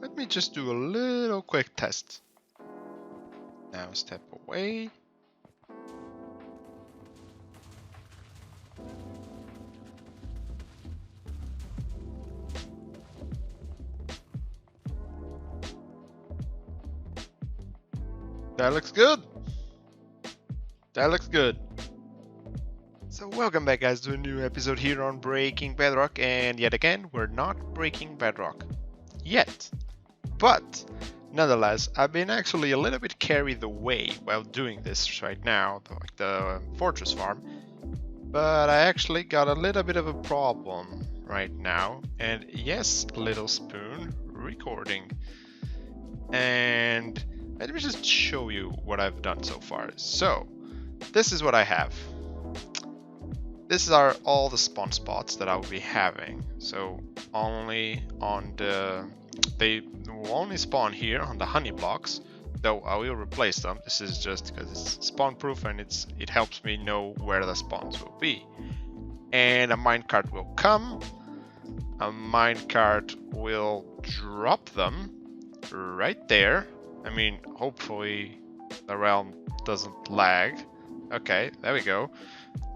let me just do a little quick test. Now step away. That looks good. That looks good. So welcome back guys to a new episode here on Breaking Bedrock, and yet again we're not breaking Bedrock yet. But nonetheless, I've been actually a little bit carried away while doing this right now, like the fortress farm. But I actually got a little bit of a problem right now, and yes, Little Spoon recording. And let me just show you what I've done so far. So this is what I have. This are all the spawn spots that I will be having. So only on they will only spawn here on the honey blocks, though I will replace them. This is just because it's spawn proof and it helps me know where the spawns will be. And a minecart will come. A minecart will drop them right there. I mean, hopefully the realm doesn't lag. Okay, there we go.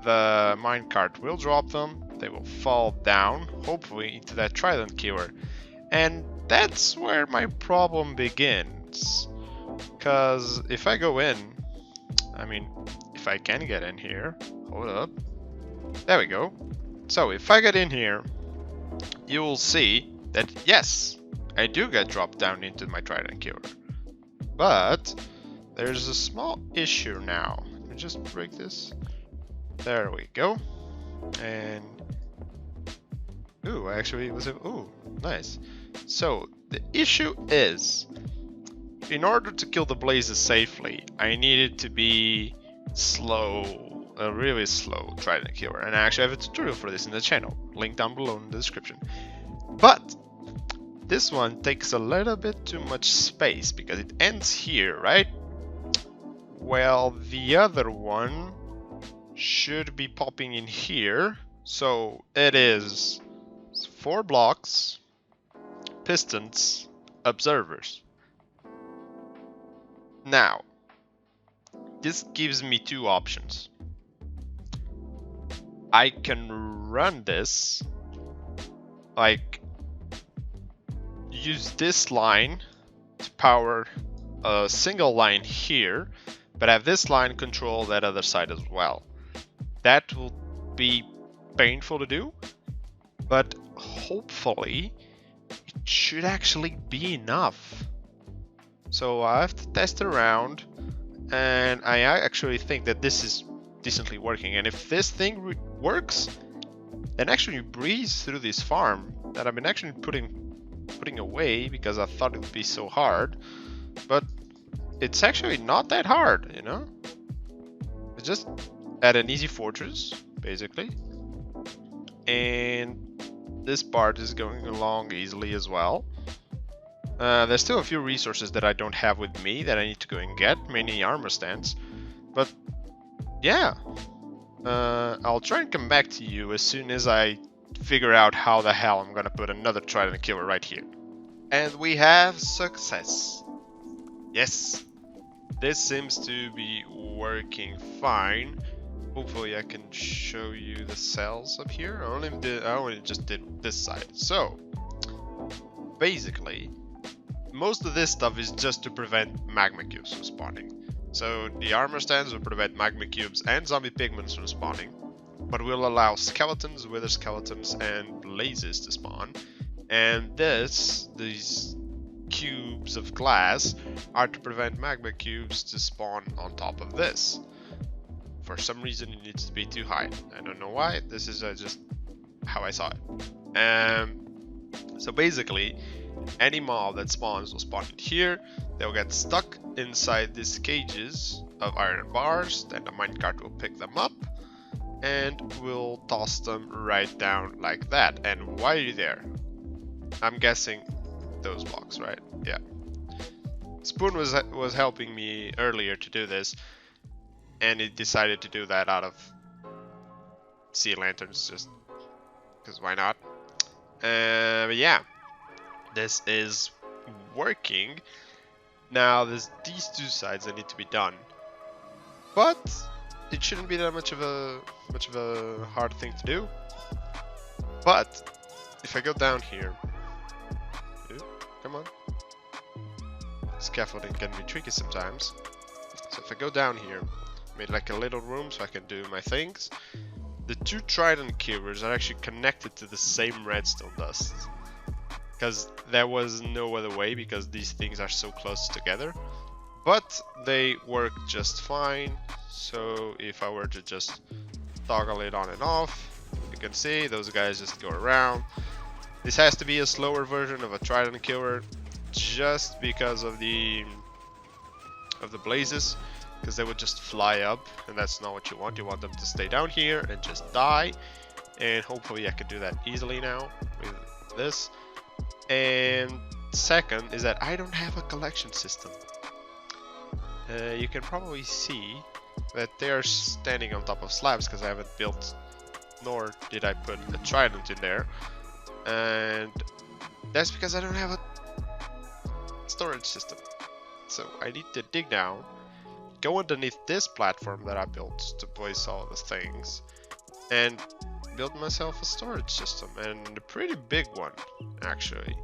The minecart will drop them. They will fall down, hopefully into that trident keeper. And that's where my problem begins. Because if I go in, I mean, if I can get in here, hold up. There we go. So if I get in here, you will see that yes, I do get dropped down into my trident keeper. But there's a small issue now. Let me just break this. There we go. And ooh, actually was it? Ooh, nice. So the issue is, in order to kill the blazes safely, I needed to be slow, a really slow trident killer. And I actually have a tutorial for this in the channel, link down below in the description. But this one takes a little bit too much space because it ends here, right? Well, the other one should be popping in here. So it is 4 blocks, pistons, observers. Now, this gives me 2 options. I can run this, like use this line to power a single line here, but have this line control that other side as well. That will be painful to do, but hopefully it should actually be enough. So I have to test around, and I actually think that this is decently working. And if this thing works, then actually breeze through this farm that I've been actually putting away because I thought it would be so hard, but it's actually not that hard, you know? It's just add an easy fortress, basically. And this part is going along easily as well. There's still a few resources that I don't have with me that I need to go and get, mainly armor stands. But yeah, I'll try and come back to you as soon as I figure out how the hell I'm gonna put another trident killer right here. And we have success. Yes, this seems to be working fine. Hopefully I can show you the cells up here. I only just did this side. So basically, most of this stuff is just to prevent magma cubes from spawning. So the armor stands will prevent magma cubes and zombie pigments from spawning, but will allow skeletons, wither skeletons, and blazes to spawn. And these cubes of glass are to prevent magma cubes to spawn on top of this. For some reason it needs to be too high. I don't know why, this is just how I saw it. So basically, any mob that spawns will spawn in here. They'll get stuck inside these cages of iron bars, then the minecart will pick them up and will toss them right down like that. And why are you there? I'm guessing those blocks, right? Yeah. Spoon was helping me earlier to do this, and it decided to do that out of sea lanterns, just because why not? But yeah, this is working. Now there's these two sides that need to be done, but it shouldn't be that much of a hard thing to do. But if I go down here, come on, scaffolding can be tricky sometimes. So if I go down here, made like a little room so I can do my things. The two trident cubers are actually connected to the same redstone dust, because there was no other way, because these things are so close together. But they work just fine. So if I were to just toggle it on and off, you can see those guys just go around. This has to be a slower version of a trident killer, just because of the blazes, because they would just fly up, and that's not what you want. You want them to stay down here and just die. And hopefully I can do that easily now with this. And second is that I don't have a collection system. You can probably see that they are standing on top of slabs because I haven't built, nor did I put a trident in there. And that's because I don't have a storage system. So I need to dig down, go underneath this platform that I built to place all the things, and build myself a storage system, and a pretty big one actually.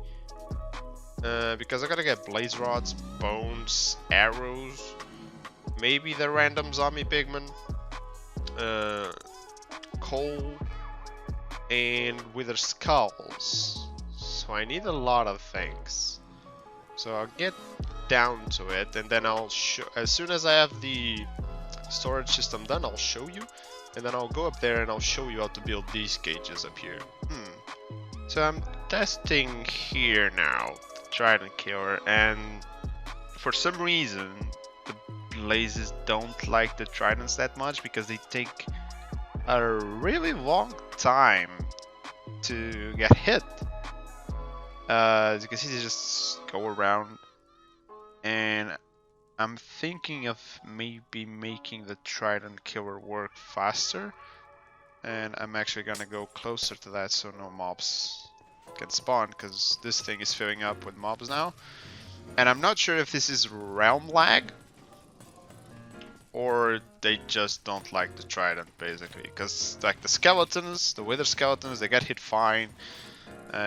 Because I gotta get blaze rods, bones, arrows, maybe the random zombie pigman, coal, and wither skulls. So I need a lot of things. So I'll get down to it, and then I'll show, as soon as I have the storage system done, I'll show you, and then I'll go up there and I'll show you how to build these cages up here. So I'm testing here now, trident killer, and for some reason the blazes don't like the tridents that much, because they take a really long time to get hit. As you can see, they just go around, and I'm thinking of maybe making the trident killer work faster, and I'm actually gonna go closer to that so no mobs can spawn, because this thing is filling up with mobs now. And I'm not sure if this is realm lag or they just don't like the trident, basically, because like the skeletons, the wither skeletons, they get hit fine,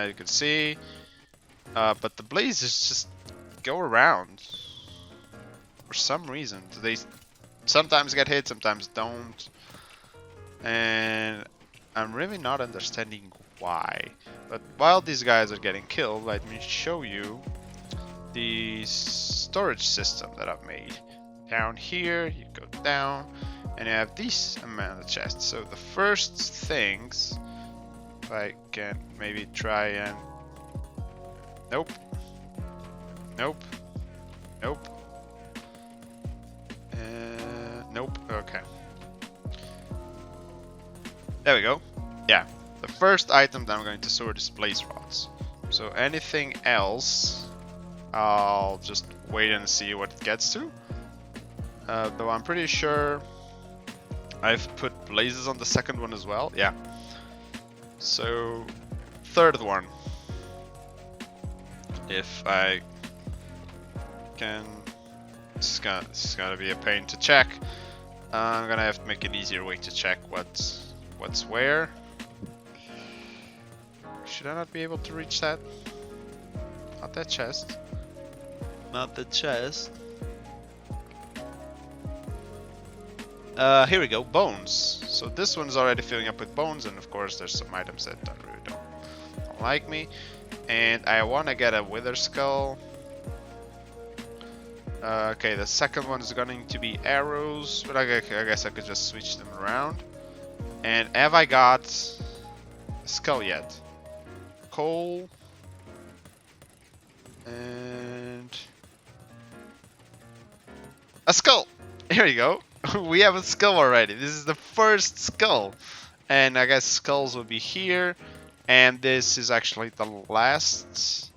you can see, but the blazes just go around for some reason. They sometimes get hit, sometimes don't, and I'm really not understanding why. But while these guys are getting killed, let me show you the storage system that I've made. Down here, you go down, and you have these amount of chests. So the first things, if I can maybe try and... Nope. Nope. Nope. Nope. Okay. There we go. Yeah. The first item that I'm going to sort is blaze rods. So anything else, I'll just wait and see what it gets to. Though I'm pretty sure I've put blazes on the second one as well. Yeah. So third one, if I can, it's gonna be a pain to check. I'm gonna have to make an easier way to check what's where. Should I not be able to reach that? Not that chest. Not the chest. Here we go, bones. So this one's already filling up with bones, and of course there's some items that really don't like me. And I want to get a wither skull. Okay, the second one is going to be arrows, but I guess I could just switch them around. And have I got a skull yet? Coal. And a skull! Here you go. We have a skull already. This is the first skull. And I guess skulls will be here. And this is actually the last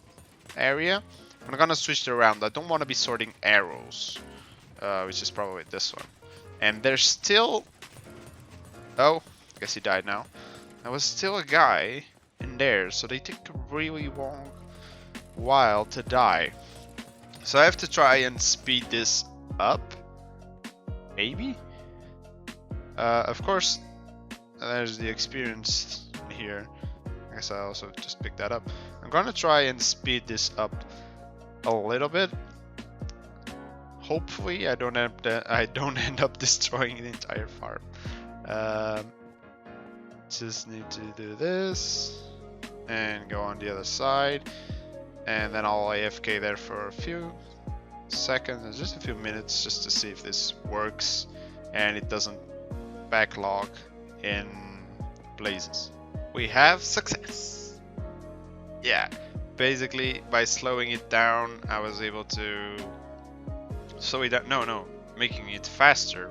area. I'm gonna switch it around. I don't want to be sorting arrows, which is probably this one. And there's still... Oh, I guess he died now. There was still a guy in there, so they take a really long while to die. So I have to try and speed this up. Maybe? Of course, there's the experience here. I guess I also just picked that up. I'm gonna try and speed this up a little bit. Hopefully, I don't end up destroying the entire farm. Just need to do this and go on the other side, and then I'll AFK there for a few seconds, just a few minutes, just to see if this works and it doesn't backlog in blazes. We have success. Yeah, basically by slowing it down, I was able to slow it down. No, making it faster.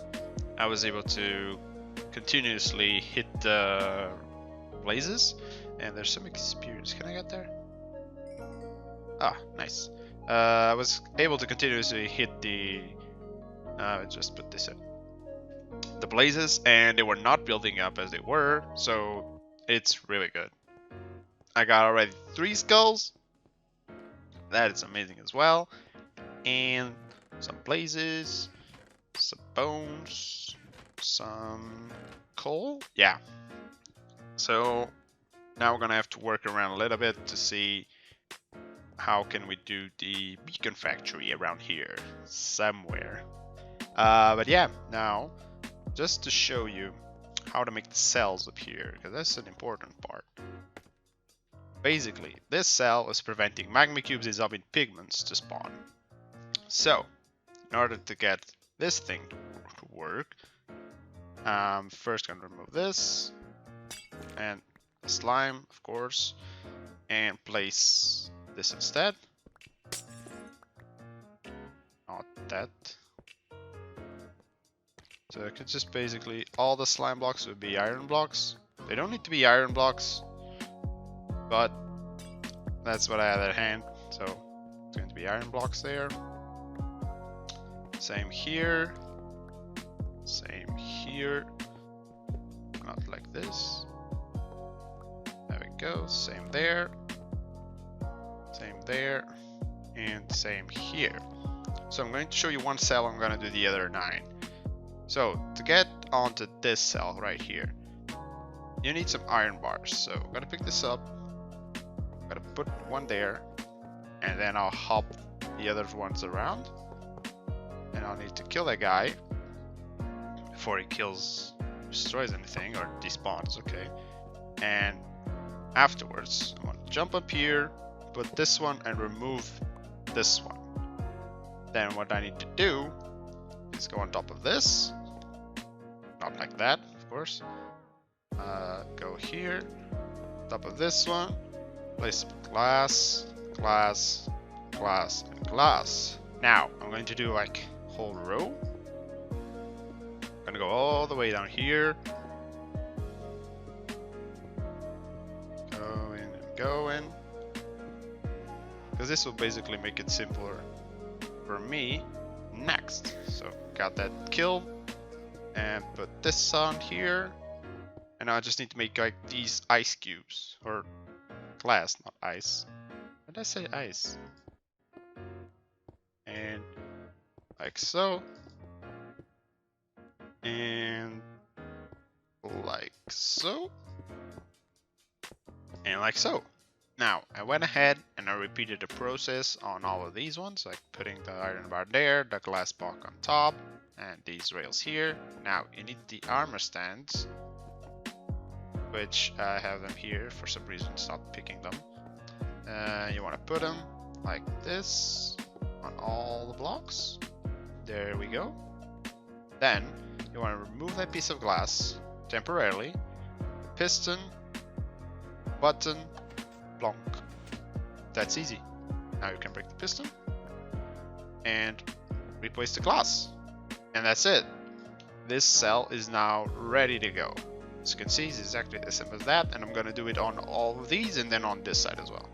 I was able to continuously hit the blazes, and there's some experience. Can I get there? Ah, nice. I was able to continuously hit the. Just put this in. The blazes, and they were not building up as they were, so it's really good. I got already 3 skulls. That is amazing as well, and some blazes, some bones, some coal. Yeah. So now we're gonna have to work around a little bit to see how can we do the beacon factory around here somewhere. But yeah, now just to show you how to make the cells up here, because that's an important part. Basically, this cell is preventing magma cubes dissolving pigments to spawn. So, in order to get this thing to work, first gonna remove this and the slime, of course, and place this instead. Not that. So I could just basically, all the slime blocks would be iron blocks. They don't need to be iron blocks, but that's what I had at hand. So it's going to be iron blocks there. Same here. Same here. Not like this. There we go. Same there. Same there. And same here. So I'm going to show you one cell, I'm going to do the other 9. So to get onto this cell right here, you need some iron bars. So I'm going to pick this up. I'm going to put one there. And then I'll hop the other ones around. And I'll need to kill that guy before he destroys anything or despawns, okay? And afterwards, I want to jump up here, put this one and remove this one. Then what I need to do is go on top of this. Not like that, of course. Go here, top of this one, place glass, glass, glass, and glass. Now, I'm going to do like whole row. I'm gonna go all the way down here. Going and going. Because this will basically make it simpler for me next. So, got that killed. And put this on here. And now I just need to make like these ice cubes. Or glass, not ice. Why did I say ice? And like so. And like so. And like so. Now, I went ahead and I repeated the process on all of these ones, like putting the iron bar there, the glass block on top, and these rails here. Now, you need the armor stands, which I have them here. For some reason, it's not picking them. You want to put them like this on all the blocks. There we go. Then, you want to remove that piece of glass temporarily. Piston, button, plonk. That's easy. Now you can break the piston and replace the glass. And that's it. This cell is now ready to go. As you can see, it's exactly as simple as that. And I'm going to do it on all of these and then on this side as well.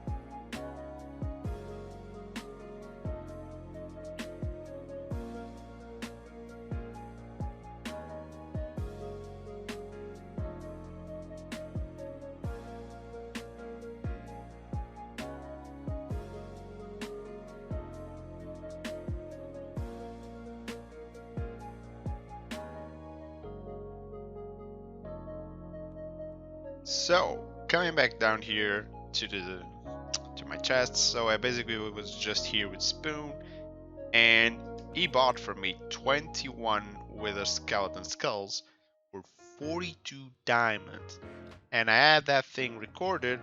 So coming back down here to my chest, so I basically was just here with Spoon, and he bought for me 21 wither skeleton skulls for 42 diamonds, and I had that thing recorded,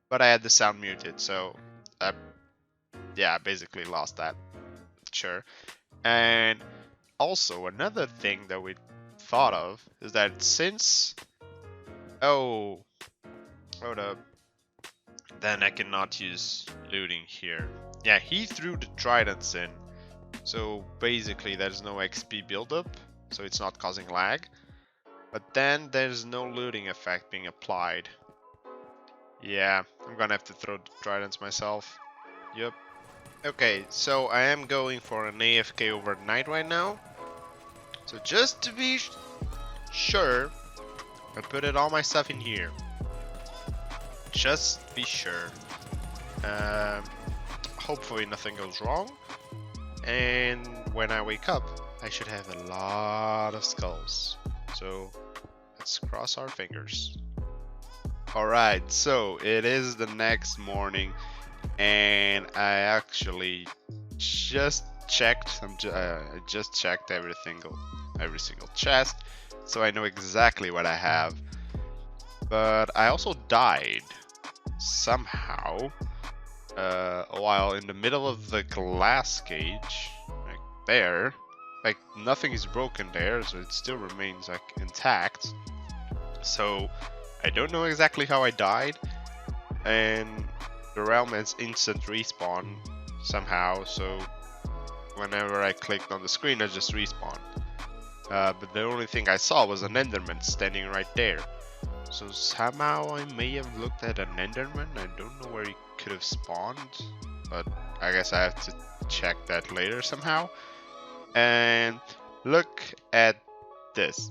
but I had the sound muted, so yeah, I basically lost that. Sure. And also another thing that we thought of is that since hold up, then I cannot use looting here. Yeah, he threw the tridents in, so basically there's no XP buildup, so it's not causing lag. But then there's no looting effect being applied. Yeah, I'm gonna have to throw the tridents myself. Yep. Okay, so I am going for an AFK overnight right now. So just to be sure, I put all my stuff in here. Just be sure. Hopefully nothing goes wrong. And when I wake up, I should have a lot of skulls. So let's cross our fingers. Alright, so it is the next morning, and I actually just checked. I just checked every single chest, so I know exactly what I have. But I also died somehow while in the middle of the glass cage, like there. Like nothing is broken there, so it still remains like intact. So I don't know exactly how I died, and the realm has instant respawn somehow, so whenever I clicked on the screen I just respawned. But the only thing I saw was an enderman standing right there. So somehow I may have looked at an enderman. I don't know where he could have spawned, but I guess I have to check that later somehow. And look at this.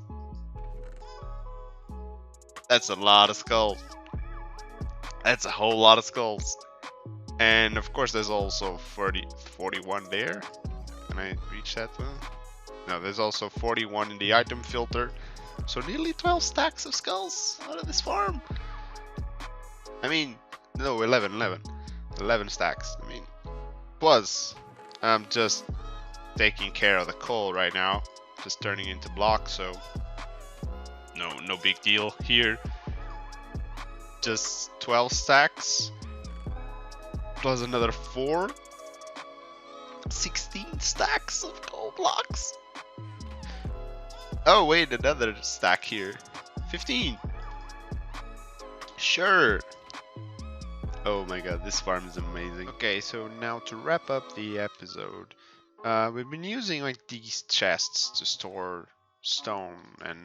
That's a lot of skulls. That's a whole lot of skulls. And of course there's also 41 there. Can I reach that one? No, there's also 41 in the item filter. So nearly 12 stacks of skulls out of this farm. I mean, no, 11 stacks. I mean, plus I'm just taking care of the coal right now, just turning into blocks, so no big deal here. Just 12 stacks plus another 16 stacks of coal blocks. Oh wait, another stack here. 15. Sure. Oh my god, this farm is amazing. Okay, so now to wrap up the episode, we've been using like these chests to store stone and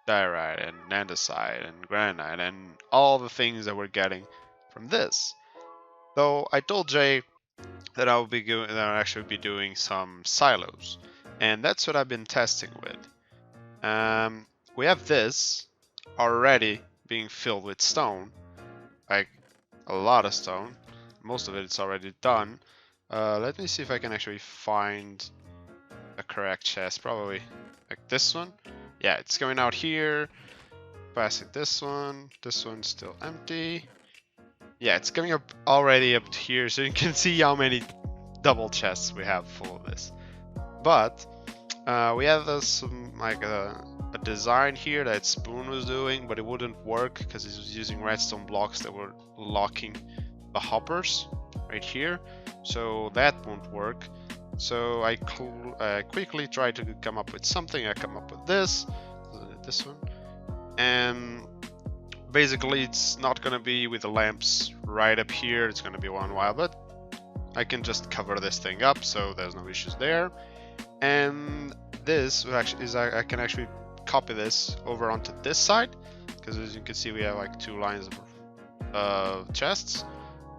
diorite and andesite and granite and all the things that we're getting from this. Though I told Jay that I'll actually be doing some silos, and that's what I've been testing with. We have this already being filled with stone, like a lot of stone. Most of it's already done. Let me see if I can actually find a correct chest. Probably like this one. Yeah, it's going out here, passing this one. This one's still empty. Yeah, it's coming up already up here, so you can see how many double chests we have full of this. But we have some like a design here that Spoon was doing, but it wouldn't work because he was using redstone blocks that were locking the hoppers right here, so that won't work. So I quickly tried to come up with something. I come up with this one, and basically it's not gonna be with the lamps right up here. It's gonna be one while, but I can just cover this thing up, so there's no issues there. And this actually is I can actually copy this over onto this side, because as you can see we have like two lines of chests.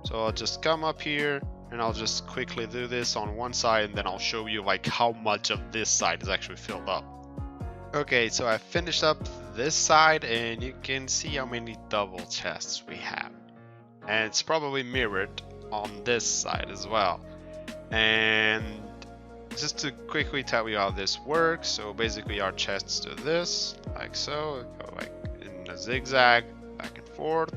So I'll just come up here and I'll just quickly do this on one side, and then I'll show you like how much of this side is actually filled up. Okay, so I finished up this side, and you can see how many double chests we have, and it's probably mirrored on this side as well. And just to quickly tell you how this works, so basically our chests do this, like so, go like in a zigzag, back and forth.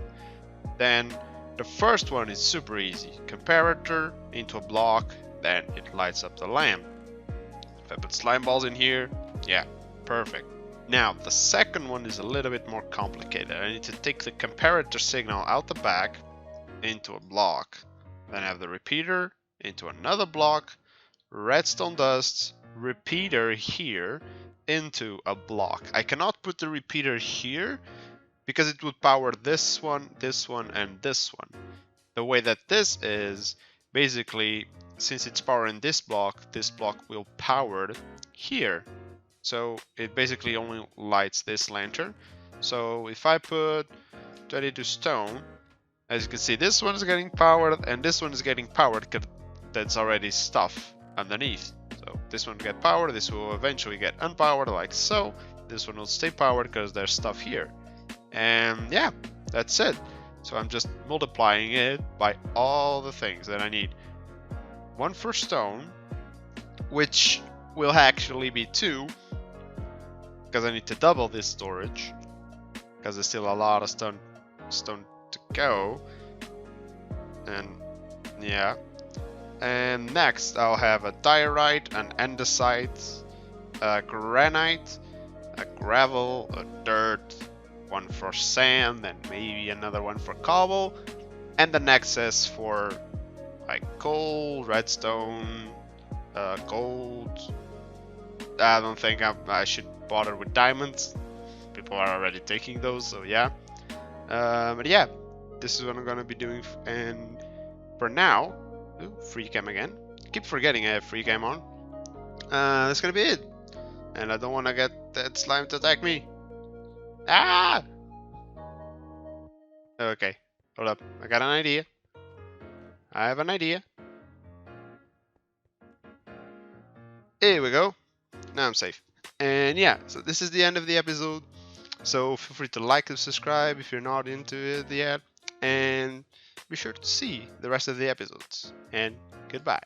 Then the first one is super easy. Comparator into a block, then it lights up the lamp. If I put slime balls in here, yeah, perfect. Now, the second one is a little bit more complicated. I need to take the comparator signal out the back into a block. Then I have the repeater into another block, redstone dust, repeater here into a block. I cannot put the repeater here because it would power this one, and this one. The way that this is, basically, since it's powering this block will power here. So it basically only lights this lantern. So if I put 22 stone, as you can see, this one is getting powered and this one is getting powered because that's already stuff underneath. So this one will get powered, this will eventually get unpowered like so. This one will stay powered because there's stuff here. And yeah, that's it. So I'm just multiplying it by all the things that I need. One for stone, which will actually be 2, because I need to double this storage, because there's still a lot of stone to go. And yeah, and next I'll have a diorite, an andesite, a granite, a gravel, a dirt, one for sand, and maybe another one for cobble, and the nexus for like coal, redstone, gold. I don't think I should bother with diamonds. People are already taking those, so yeah. But yeah, this is what I'm gonna be doing. And for now, free cam again. Keep forgetting I have free cam on. That's gonna be it. And I don't want to get that slime to attack me. Ah! Okay, hold up. I got an idea. I have an idea. Here we go. Now I'm safe. And yeah, so this is the end of the episode. So feel free to like and subscribe if you're not into it yet. And be sure to see the rest of the episodes. And goodbye.